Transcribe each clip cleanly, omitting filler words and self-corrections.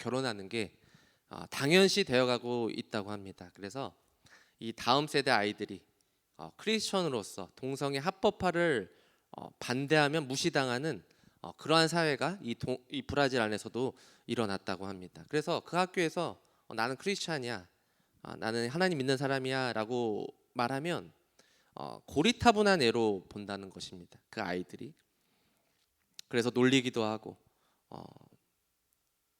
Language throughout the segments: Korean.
결혼하는 게 당연시 되어가고 있다고 합니다. 그래서 이 다음 세대 아이들이 크리스천으로서 동성애 합법화를 반대하면 무시당하는 그러한 사회가 이 브라질 안에서도 일어났다고 합니다. 그래서 그 학교에서 나는 크리스천이야, 나는 하나님 믿는 사람이야라고 말하면 고리타분한 애로 본다는 것입니다. 그 아이들이. 그래서 놀리기도 하고,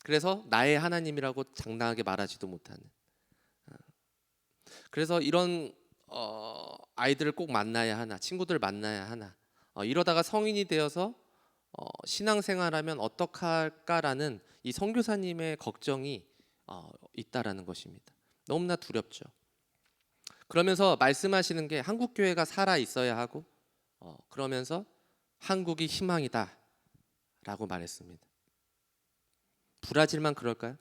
그래서 나의 하나님이라고 당당하게 말하지도 못하는. 그래서 이런 아이들을 꼭 만나야 하나, 친구들 만나야 하나, 이러다가 성인이 되어서 신앙생활하면 어떡할까라는 이 선교사님의 걱정이 있다라는 것입니다. 너무나 두렵죠. 그러면서 말씀하시는 게 한국 교회가 살아 있어야 하고, 그러면서 한국이 희망이다라고 말했습니다. 브라질만 그럴까요?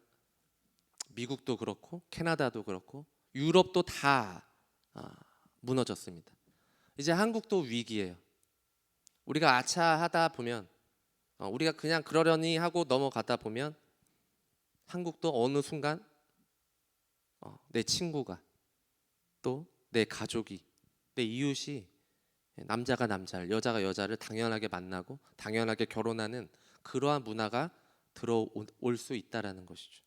미국도 그렇고 캐나다도 그렇고 유럽도 다 무너졌습니다. 이제 한국도 위기예요. 우리가 아차하다 보면, 우리가 그냥 그러려니 하고 넘어가다 보면 한국도 어느 순간 내 친구가, 또 내 가족이, 내 이웃이 남자가 남자를, 여자가 여자를 당연하게 만나고 당연하게 결혼하는 그러한 문화가 들어올 수 있다라는 것이죠.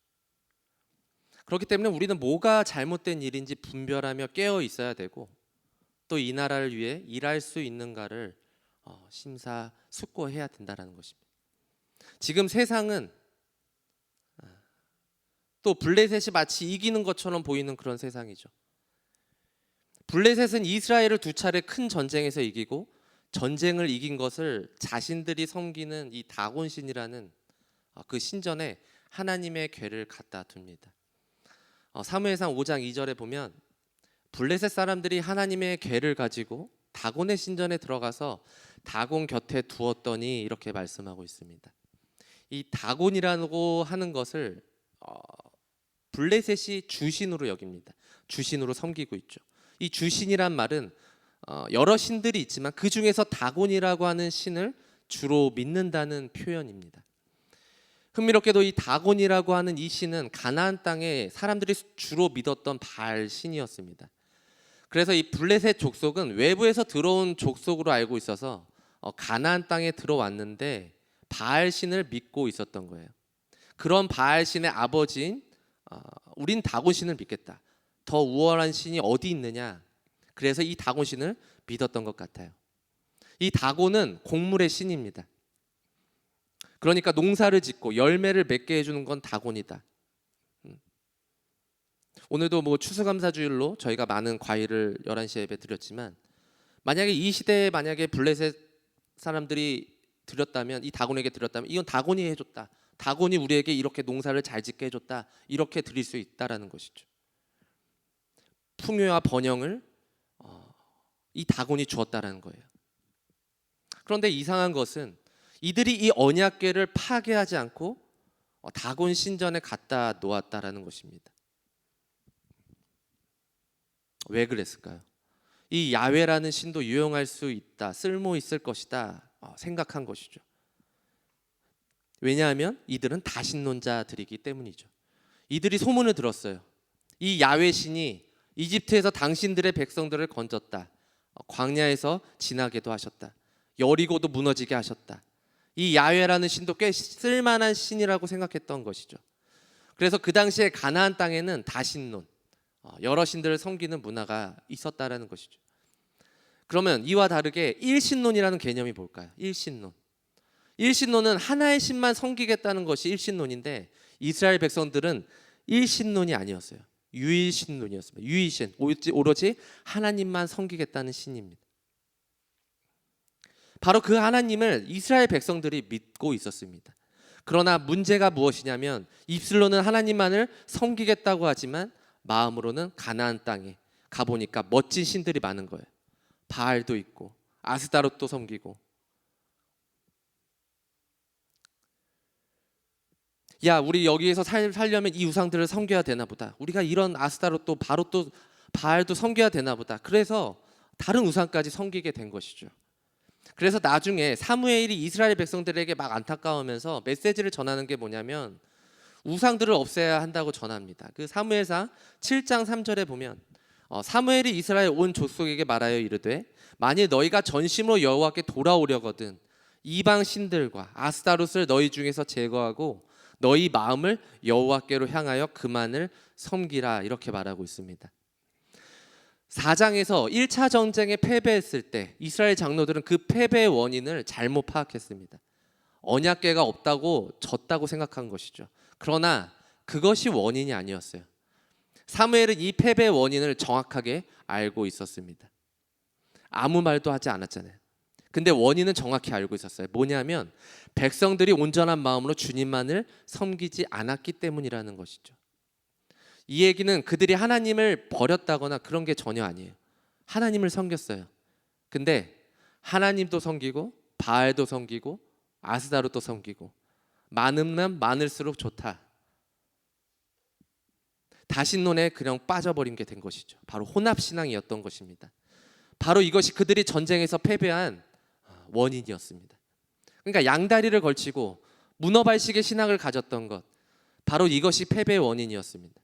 그렇기 때문에 우리는 뭐가 잘못된 일인지 분별하며 깨어 있어야 되고, 또 이 나라를 위해 일할 수 있는가를 심사숙고해야 된다라는 것입니다. 지금 세상은 또 블레셋이 마치 이기는 것처럼 보이는 그런 세상이죠. 블레셋은 이스라엘을 두 차례 큰 전쟁에서 이기고, 전쟁을 이긴 것을 자신들이 섬기는 이 다곤신이라는 그 신전에 하나님의 궤를 갖다 둡니다. 사무엘상 5장 2절에 보면 블레셋 사람들이 하나님의 궤를 가지고 다곤의 신전에 들어가서 다곤 곁에 두었더니 이렇게 말씀하고 있습니다. 이 다곤이라고 하는 것을 블레셋이 주신으로 여깁니다. 주신으로 섬기고 있죠. 이 주신이란 말은 여러 신들이 있지만 그 중에서 다곤이라고 하는 신을 주로 믿는다는 표현입니다. 흥미롭게도 이 다곤이라고 하는 이 신은 가나안 땅에 사람들이 주로 믿었던 바알 신이었습니다. 그래서 이 블레셋 족속은 외부에서 들어온 족속으로 알고 있어서 가나안 땅에 들어왔는데 바알 신을 믿고 있었던 거예요. 그런 바알 신의 아버지인 우린 다곤 신을 믿겠다. 더 우월한 신이 어디 있느냐? 그래서 이 다곤 신을 믿었던 것 같아요. 이 다곤은 곡물의 신입니다. 그러니까 농사를 짓고 열매를 맺게 해주는 건 다곤이다. 오늘도 뭐 추수감사주일로 저희가 많은 과일을 11시 예배 드렸지만, 만약에 이 시대에 만약에 블레셋 사람들이 드렸다면, 이 다곤에게 드렸다면, 이건 다곤이 해줬다, 다곤이 우리에게 이렇게 농사를 잘 짓게 해줬다, 이렇게 드릴 수 있다라는 것이죠. 풍요와 번영을 이 다곤이 주었다라는 거예요. 그런데 이상한 것은 이들이 이 언약궤를 파괴하지 않고 다곤 신전에 갖다 놓았다라는 것입니다. 왜 그랬을까요? 이 야훼라는 신도 유용할 수 있다, 쓸모 있을 것이다 생각한 것이죠. 왜냐하면 이들은 다신론자들이기 때문이죠. 이들이 소문을 들었어요. 이 야훼 신이 이집트에서 당신들의 백성들을 건졌다, 광야에서 지나게도 하셨다, 여리고도 무너지게 하셨다. 이 야훼라는 신도 꽤 쓸만한 신이라고 생각했던 것이죠. 그래서 그 당시에 가나안 땅에는 다신론, 여러 신들을 섬기는 문화가 있었다라는 것이죠. 그러면 이와 다르게 일신론이라는 개념이 뭘까요? 일신론. 일신론은 하나의 신만 섬기겠다는 것이 일신론인데, 이스라엘 백성들은 일신론이 아니었어요. 유일신론이었습니다. 유일신, 오로지 하나님만 섬기겠다는 신입니다. 바로 그 하나님을 이스라엘 백성들이 믿고 있었습니다. 그러나 문제가 무엇이냐면, 입술로는 하나님만을 섬기겠다고 하지만 마음으로는 가나안 땅에 가보니까 멋진 신들이 많은 거예요. 바알도 있고 아스타롯도 섬기고, 야, 우리 여기에서 살려면 이 우상들을 섬겨야 되나 보다, 우리가 이런 아스타롯도 바롯도 바알도 섬겨야 되나 보다. 그래서 다른 우상까지 섬기게 된 것이죠. 그래서 나중에 사무엘이 이스라엘 백성들에게 막 안타까우면서 메시지를 전하는 게 뭐냐면, 우상들을 없애야 한다고 전합니다. 그 사무엘상 7장 3절에 보면 사무엘이 이스라엘 온 족속에게 말하여 이르되 만일 너희가 전심으로 여호와께 돌아오려거든 이방 신들과 아스타롯을 너희 중에서 제거하고 너희 마음을 여호와께로 향하여 그만을 섬기라, 이렇게 말하고 있습니다. 4장에서 1차 전쟁에 패배했을 때 이스라엘 장로들은 그 패배의 원인을 잘못 파악했습니다. 언약궤가 없다고 졌다고 생각한 것이죠. 그러나 그것이 원인이 아니었어요. 사무엘은 이 패배의 원인을 정확하게 알고 있었습니다. 아무 말도 하지 않았잖아요. 근데 원인은 정확히 알고 있었어요. 뭐냐면 백성들이 온전한 마음으로 주님만을 섬기지 않았기 때문이라는 것이죠. 이 얘기는 그들이 하나님을 버렸다거나 그런 게 전혀 아니에요. 하나님을 섬겼어요. 근데 하나님도 섬기고 바알도 섬기고 아스다롯도 섬기고 많으면 많을수록 좋다, 다신론에 그냥 빠져버린 게 된 것이죠. 바로 혼합신앙이었던 것입니다. 바로 이것이 그들이 전쟁에서 패배한 원인이었습니다. 그러니까 양다리를 걸치고 문어발식의 신앙을 가졌던 것, 바로 이것이 패배의 원인이었습니다.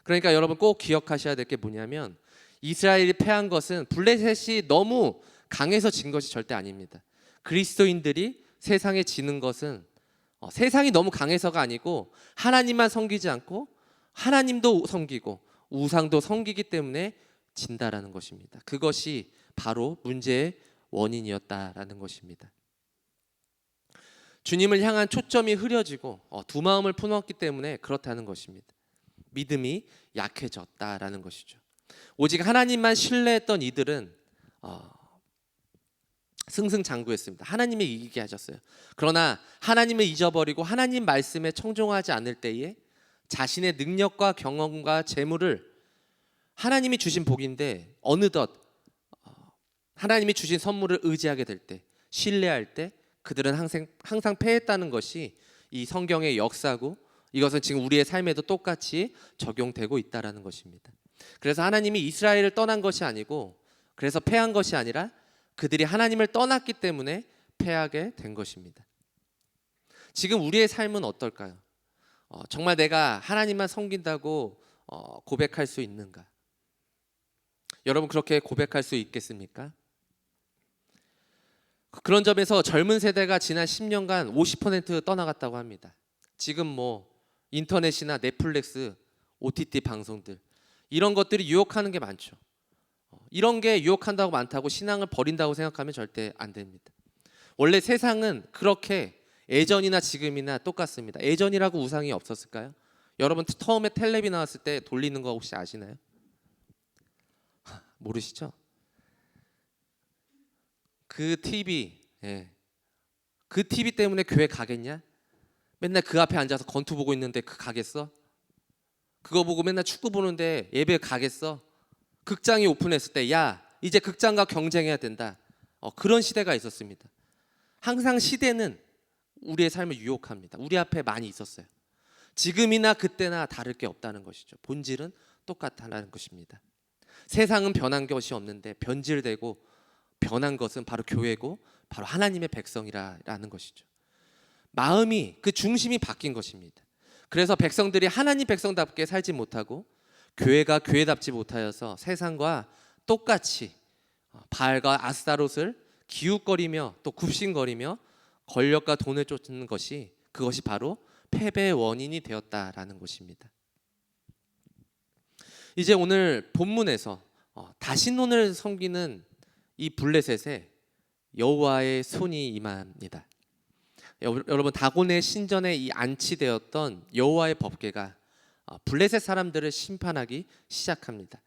그러니까 여러분 꼭 기억하셔야 될 게 뭐냐면 이스라엘이 패한 것은 블레셋이 너무 강해서 진 것이 절대 아닙니다. 그리스도인들이 세상에 지는 것은 세상이 너무 강해서가 아니고 하나님만 섬기지 않고 하나님도 섬기고 우상도 섬기기 때문에 진다라는 것입니다. 그것이 바로 문제의 원인이었다라는 것입니다. 주님을 향한 초점이 흐려지고 두 마음을 품었기 때문에 그렇다는 것입니다. 믿음이 약해졌다라는 것이죠. 오직 하나님만 신뢰했던 이들은 승승장구했습니다. 하나님이 이기게 하셨어요. 그러나 하나님을 잊어버리고 하나님 말씀에 청종하지 않을 때에 자신의 능력과 경험과 재물을, 하나님이 주신 복인데 어느덧 하나님이 주신 선물을 의지하게 될 때, 신뢰할 때 그들은 항상 패했다는 것이 이 성경의 역사고, 이것은 지금 우리의 삶에도 똑같이 적용되고 있다는 것입니다. 그래서 하나님이 이스라엘을 떠난 것이 아니고, 그래서 패한 것이 아니라 그들이 하나님을 떠났기 때문에 패하게 된 것입니다. 지금 우리의 삶은 어떨까요? 정말 내가 하나님만 섬긴다고 고백할 수 있는가? 여러분 그렇게 고백할 수 있겠습니까? 그런 점에서 젊은 세대가 지난 10년간 50% 떠나갔다고 합니다. 지금 뭐 인터넷이나 넷플릭스, OTT 방송들, 이런 것들이 유혹하는 게 많죠. 이런 게 유혹한다고 많다고 신앙을 버린다고 생각하면 절대 안 됩니다. 원래 세상은 그렇게 예전이나 지금이나 똑같습니다. 예전이라고 우상이 없었을까요? 여러분 처음에 텔레비 나왔을 때 돌리는 거 혹시 아시나요? 모르시죠? 그 TV, 그 TV 때문에 교회 가겠냐? 맨날 그 앞에 앉아서 권투 보고 있는데 그 가겠어? 그거 보고 맨날 축구 보는데 예배 가겠어? 극장이 오픈했을 때 야, 이제 극장과 경쟁해야 된다. 그런 시대가 있었습니다. 항상 시대는 우리의 삶을 유혹합니다. 우리 앞에 많이 있었어요. 지금이나 그때나 다를 게 없다는 것이죠. 본질은 똑같다는 것입니다. 세상은 변한 것이 없는데 변질되고 변한 것은 바로 교회고 바로 하나님의 백성이라는 것이죠. 마음이, 그 중심이 바뀐 것입니다. 그래서 백성들이 하나님 백성답게 살지 못하고 교회가 교회답지 못하여서 세상과 똑같이 바알과 아스타롯을 기웃거리며 또 굽신거리며 권력과 돈을 쫓는 것이, 그것이 바로 패배의 원인이 되었다라는 것입니다. 이제 오늘 본문에서 다신론을 섬기는 이 블레셋에 여호와의 손이 임합니다. 여러분 다곤의 신전에 이 안치되었던 여호와의 법궤가 블레셋 사람들을 심판하기 시작합니다.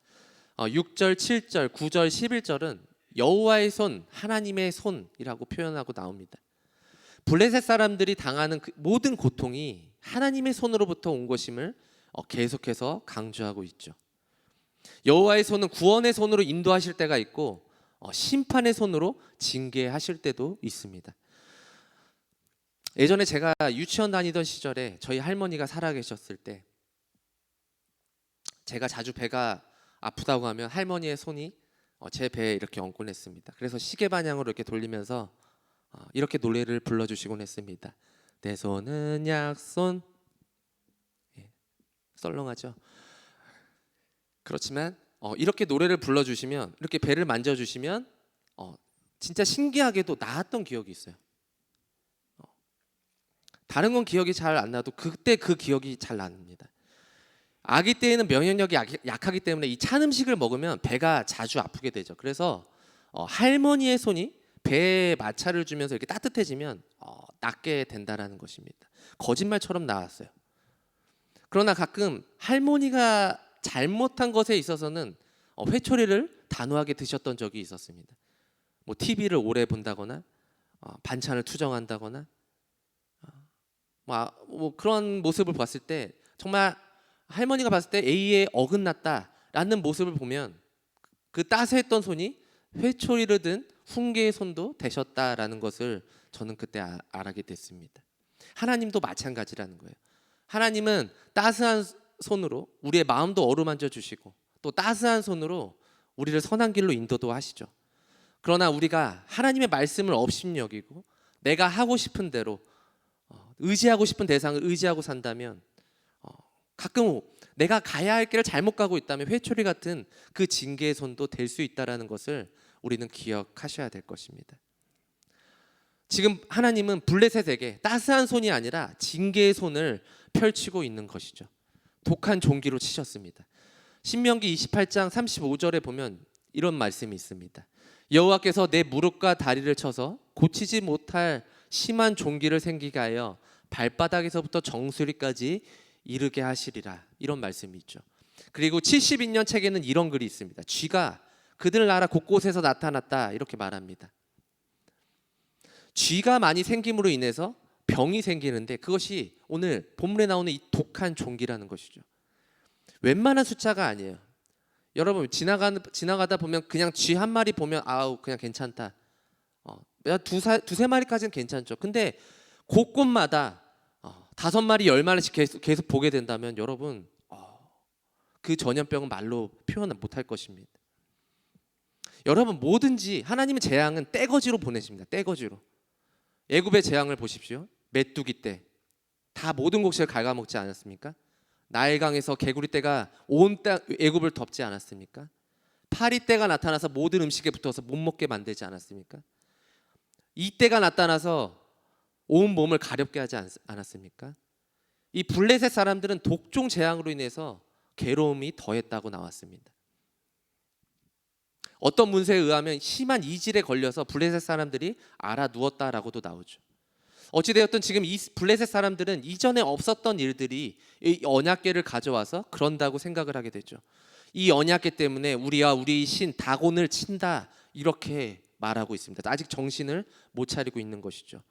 6절, 7절, 9절, 11절은 여호와의 손, 하나님의 손이라고 표현하고 나옵니다. 블레셋 사람들이 당하는 그 모든 고통이 하나님의 손으로부터 온 것임을 계속해서 강조하고 있죠. 여호와의 손은 구원의 손으로 인도하실 때가 있고 심판의 손으로 징계하실 때도 있습니다. 예전에 제가 유치원 다니던 시절에 저희 할머니가 살아계셨을 때 제가 자주 배가 아프다고 하면 할머니의 손이 제 배에 이렇게 얹곤 했습니다. 그래서 시계 방향으로 이렇게 돌리면서 이렇게 노래를 불러주시곤 했습니다. 내 손은 약손, 썰렁하죠. 그렇지만 이렇게 노래를 불러주시면, 이렇게 배를 만져주시면 진짜 신기하게도 나았던 기억이 있어요. 다른 건 기억이 잘 안 나도 그때 그 기억이 잘 납니다. 아기 때에는 면역력이 약하기 때문에 이 찬 음식을 먹으면 배가 자주 아프게 되죠. 그래서 할머니의 손이 배에 마찰을 주면서 이렇게 따뜻해지면 낫게 된다라는 것입니다. 거짓말처럼 나왔어요. 그러나 가끔 할머니가 잘못한 것에 있어서는 회초리를 단호하게 드셨던 적이 있었습니다. 뭐 TV를 오래 본다거나 반찬을 투정한다거나 뭐 그런 모습을 봤을 때 정말 할머니가 봤을 때 A에 어긋났다라는 모습을 보면 그 따스했던 손이 회초리를 든 훈계의 손도 되셨다라는 것을 저는 그때 알게 됐습니다. 하나님도 마찬가지라는 거예요. 하나님은 따스한 손으로 우리의 마음도 어루만져 주시고 또 따스한 손으로 우리를 선한 길로 인도도 하시죠. 그러나 우리가 하나님의 말씀을 업신여기고 내가 하고 싶은 대로 의지하고 싶은 대상을 의지하고 산다면 가끔 내가 가야 할 길을 잘못 가고 있다면 회초리 같은 그 징계의 손도 될 수 있다는 것을 우리는 기억하셔야 될 것입니다. 지금 하나님은 블레셋에게 따스한 손이 아니라 징계의 손을 펼치고 있는 것이죠. 독한 종기로 치셨습니다. 신명기 28장 35절에 보면 이런 말씀이 있습니다. 여호와께서 내 무릎과 다리를 쳐서 고치지 못할 심한 종기를 생기게 하여 발바닥에서부터 정수리까지 이르게 하시리라. 이런 말씀이 있죠. 그리고 72년 책에는 이런 글이 있습니다. 쥐가 그들 나라 곳곳에서 나타났다 이렇게 말합니다. 쥐가 많이 생김으로 인해서 병이 생기는데 그것이 오늘 본문에 나오는 이 독한 종기라는 것이죠. 웬만한 숫자가 아니에요. 여러분 지나가다 보면 그냥 쥐 한 마리 보면 아우 그냥 괜찮다. 두세 마리까지는 괜찮죠. 근데 곳곳마다 5마리 10마리씩 계속 보게 된다면 여러분 그 전염병은 말로 표현 못할 것입니다. 여러분 뭐든지 하나님의 재앙은 떼거지로 보내십니다. 떼거지로. 애굽의 재앙을 보십시오. 메뚜기 떼. 다 모든 곡식을 갉아먹지 않았습니까? 나일강에서 개구리 떼가 온 애굽을 덮지 않았습니까? 파리 떼가 나타나서 모든 음식에 붙어서 못 먹게 만들지 않았습니까? 이 떼가 나타나서 온 몸을 가렵게 하지 않았습니까? 이 블레셋 사람들은 독종 재앙으로 인해서 괴로움이 더했다고 나왔습니다. 어떤 문서에 의하면 심한 이질에 걸려서 블레셋 사람들이 알아 누웠다라고도 나오죠. 어찌되었든 지금 이 블레셋 사람들은 이전에 없었던 일들이 이 언약궤를 가져와서 그런다고 생각을 하게 되죠. 이 언약궤 때문에 우리와 우리 신 다곤을 친다 이렇게 말하고 있습니다. 아직 정신을 못 차리고 있는 것이죠.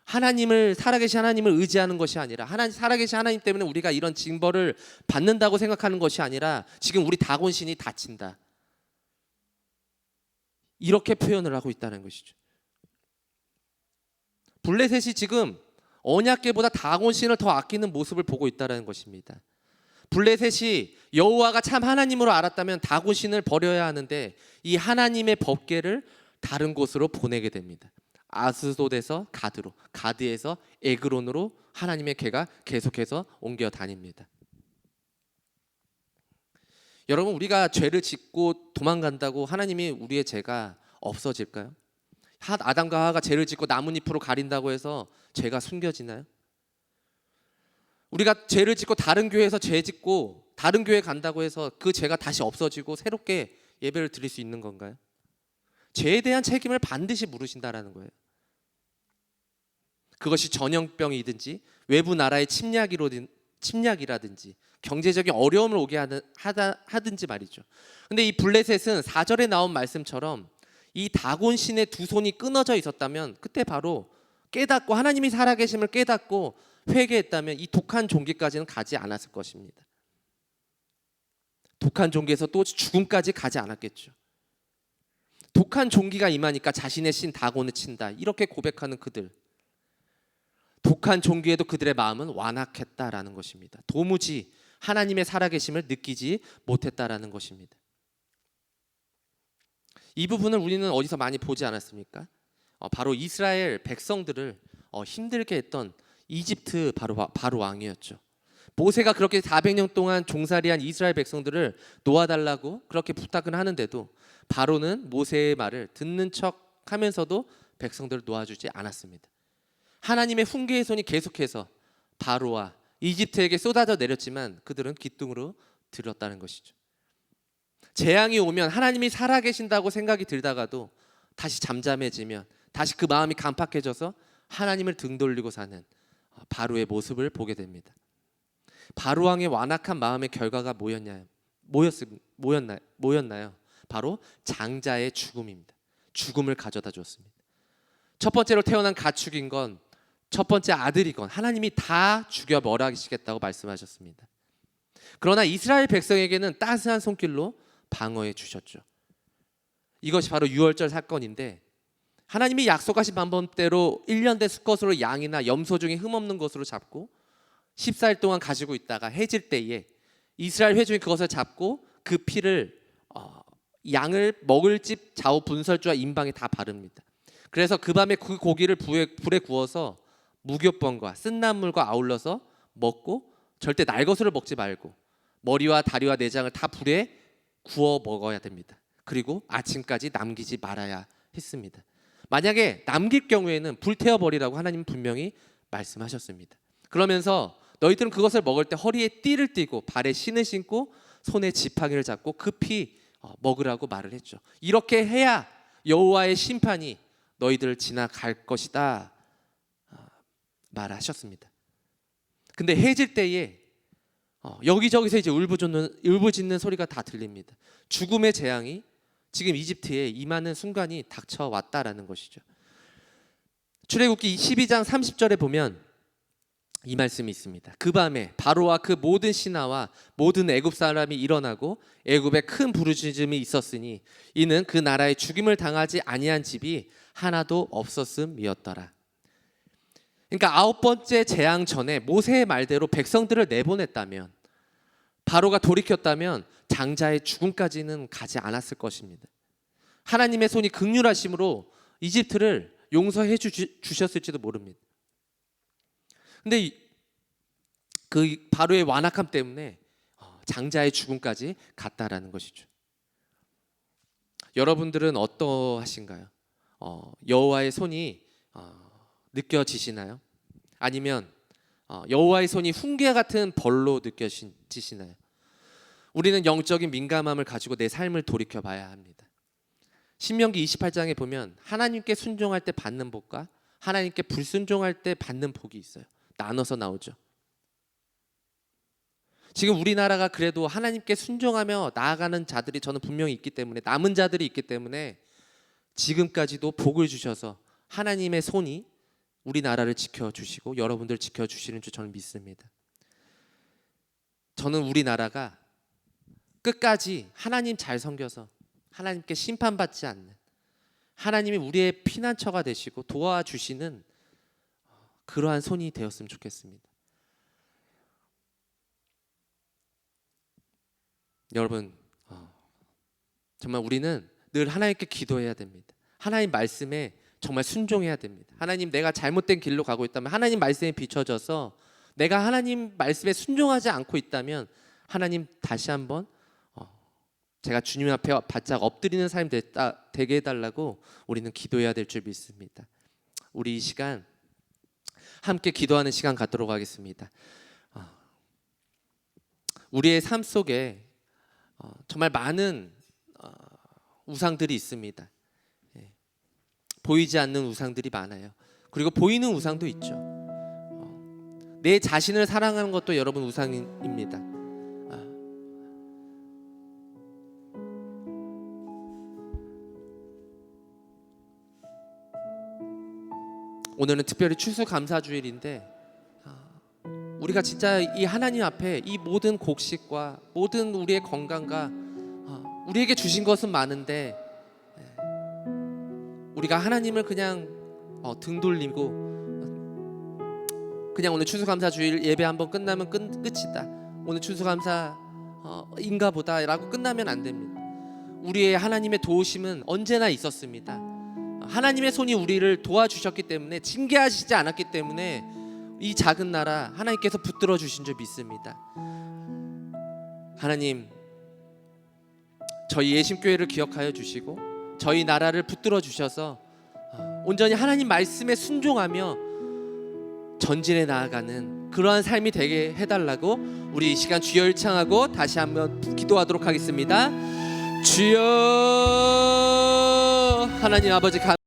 살아계신 하나님을 의지하는 것이 아니라 살아계신 하나님 때문에 우리가 이런 징벌을 받는다고 생각하는 것이 아니라 지금 우리 다곤신이 다친다. 이렇게 표현을 하고 있다는 것이죠. 블레셋이 지금 언약궤보다 다곤신을 더 아끼는 모습을 보고 있다는 것입니다. 블레셋이 여호와가 참 하나님으로 알았다면 다곤신을 버려야 하는데 이 하나님의 법궤를 다른 곳으로 보내게 됩니다. 아스돗에서 가드로, 가드에서 에그론으로 하나님의 궤가 계속해서 옮겨 다닙니다. 여러분 우리가 죄를 짓고 도망간다고 하나님이 우리의 죄가 없어질까요? 아담과 하와가 죄를 짓고 나뭇잎으로 가린다고 해서 죄가 숨겨지나요? 우리가 죄를 짓고 다른 교회에서 죄 짓고 다른 교회 간다고 해서 그 죄가 다시 없어지고 새롭게 예배를 드릴 수 있는 건가요? 죄에 대한 책임을 반드시 물으신다라는 거예요. 그것이 전염병이든지 외부 나라의 침략이라든지 경제적인 어려움을 오게 하든지 말이죠. 근데 이 블레셋은 4절에 나온 말씀처럼 이 다곤 신의 두 손이 끊어져 있었다면 그때 바로 깨닫고 하나님이 살아계심을 깨닫고 회개했다면 이 독한 종기까지는 가지 않았을 것입니다. 독한 종기에서 또 죽음까지 가지 않았겠죠. 독한 종기가 임하니까 자신의 신 다곤을 친다 이렇게 고백하는 그들, 독한 종기에도 그들의 마음은 완악했다라는 것입니다. 도무지 하나님의 살아계심을 느끼지 못했다라는 것입니다. 이 부분을 우리는 어디서 많이 보지 않았습니까? 바로 이스라엘 백성들을 힘들게 했던 이집트 바로 왕이었죠. 모세가 그렇게 400년 동안 종살이한 이스라엘 백성들을 놓아달라고 그렇게 부탁을 하는데도 바로는 모세의 말을 듣는 척 하면서도 백성들을 놓아주지 않았습니다. 하나님의 훈계의 손이 계속해서 바로와 이집트에게 쏟아져 내렸지만 그들은 기뚱으로 들었다는 것이죠. 재앙이 오면 하나님이 살아계신다고 생각이 들다가도 다시 잠잠해지면 다시 그 마음이 간팍해져서 하나님을 등 돌리고 사는 바로의 모습을 보게 됩니다. 바로 왕의 완악한 마음의 결과가 뭐였나요? 바로 장자의 죽음입니다. 죽음을 가져다 줬습니다. 첫 번째로 태어난 가축인 건, 첫 번째 아들이건 하나님이 다 죽여 멸하시겠다고 말씀하셨습니다. 그러나 이스라엘 백성에게는 따스한 손길로 방어해 주셨죠. 이것이 바로 유월절 사건인데, 하나님이 약속하신 방법대로 1년 된 수컷으로 양이나 염소 중에 흠없는 것으로 잡고 14일 동안 가지고 있다가 해질 때에 이스라엘 회중이 그것을 잡고 그 피를 양을 먹을 집 좌우 분설주와 임방에 다 바릅니다. 그래서 그 밤에 그 고기를 불에 구워서 무교병과 쓴나물과 아울러서 먹고, 절대 날 것을 먹지 말고 머리와 다리와 내장을 다 불에 구워 먹어야 됩니다. 그리고 아침까지 남기지 말아야 했습니다. 만약에 남길 경우에는 불태워버리라고 하나님은 분명히 말씀하셨습니다. 그러면서 너희들은 그것을 먹을 때 허리에 띠를 띠고 발에 신을 신고 손에 지팡이를 잡고 급히 먹으라고 말을 했죠. 이렇게 해야 여호와의 심판이 너희들을 지나갈 것이다 말하셨습니다. 근데 해질 때에 여기저기서 이제 울부짖는 소리가 다 들립니다. 죽음의 재앙이 지금 이집트에 임하는 순간이 닥쳐왔다라는 것이죠. 출애굽기 12장 30절에 보면 이 말씀이 있습니다. 그 밤에 바로와 그 모든 신하와 모든 애굽 사람이 일어나고 애굽에 큰 부르짖음이 있었으니 이는 그 나라에 죽임을 당하지 아니한 집이 하나도 없었음이었더라. 그러니까 9번째 재앙 전에 모세의 말대로 백성들을 내보냈다면, 바로가 돌이켰다면 장자의 죽음까지는 가지 않았을 것입니다. 하나님의 손이 긍휼하심으로 이집트를 용서해 주셨을지도 모릅니다. 근데 그 바로의 완악함 때문에 장자의 죽음까지 갔다라는 것이죠. 여러분들은 어떠하신가요? 여호와의 손이 느껴지시나요? 아니면 여호와의 손이 훈계 같은 벌로 느껴지시나요? 우리는 영적인 민감함을 가지고 내 삶을 돌이켜봐야 합니다. 신명기 28장에 보면 하나님께 순종할 때 받는 복과 하나님께 불순종할 때 받는 복이 있어요. 나눠서 나오죠. 지금 우리나라가 그래도 하나님께 순종하며 나아가는 자들이 저는 분명히 있기 때문에, 남은 자들이 있기 때문에 지금까지도 복을 주셔서 하나님의 손이 우리나라를 지켜주시고 여러분들 지켜주시는 줄 저는 믿습니다. 저는 우리나라가 끝까지 하나님 잘 섬겨서 하나님께 심판받지 않는, 하나님이 우리의 피난처가 되시고 도와주시는 그러한 손이 되었으면 좋겠습니다. 여러분, 정말 우리는 늘 하나님께 기도해야 됩니다. 하나님 말씀에 정말 순종해야 됩니다. 하나님, 내가 잘못된 길로 가고 있다면 하나님 말씀에 비춰져서 내가 하나님 말씀에 순종하지 않고 있다면 하나님 다시 한번 제가 주님 앞에 바짝 엎드리는 삶이 되게 해달라고 우리는 기도해야 될 줄 믿습니다. 우리 이 시간 함께 기도하는 시간 갖도록 하겠습니다. 우리의 삶 속에 정말 많은 우상들이 있습니다. 보이지 않는 우상들이 많아요. 그리고 보이는 우상도 있죠. 내 자신을 사랑하는 것도 여러분 우상입니다. 오늘은 특별히 추수감사주일인데 우리가 진짜 이 하나님 앞에 이 모든 곡식과 모든 우리의 건강과 우리에게 주신 것은 많은데 우리가 하나님을 그냥 등 돌리고 그냥 오늘 추수감사주일 예배 한번 끝나면 끝이다, 오늘 추수감사인가 보다 라고 끝나면 안 됩니다. 우리의 하나님의 도우심은 언제나 있었습니다. 하나님의 손이 우리를 도와주셨기 때문에, 징계하시지 않았기 때문에 이 작은 나라 하나님께서 붙들어 주신 줄 믿습니다. 하나님, 저희 예심교회를 기억하여 주시고 저희 나라를 붙들어 주셔서 온전히 하나님 말씀에 순종하며 전진해 나아가는 그러한 삶이 되게 해달라고 우리 이 시간 주여 일창하고 다시 한번 기도하도록 하겠습니다. 주여, 하나님 아버지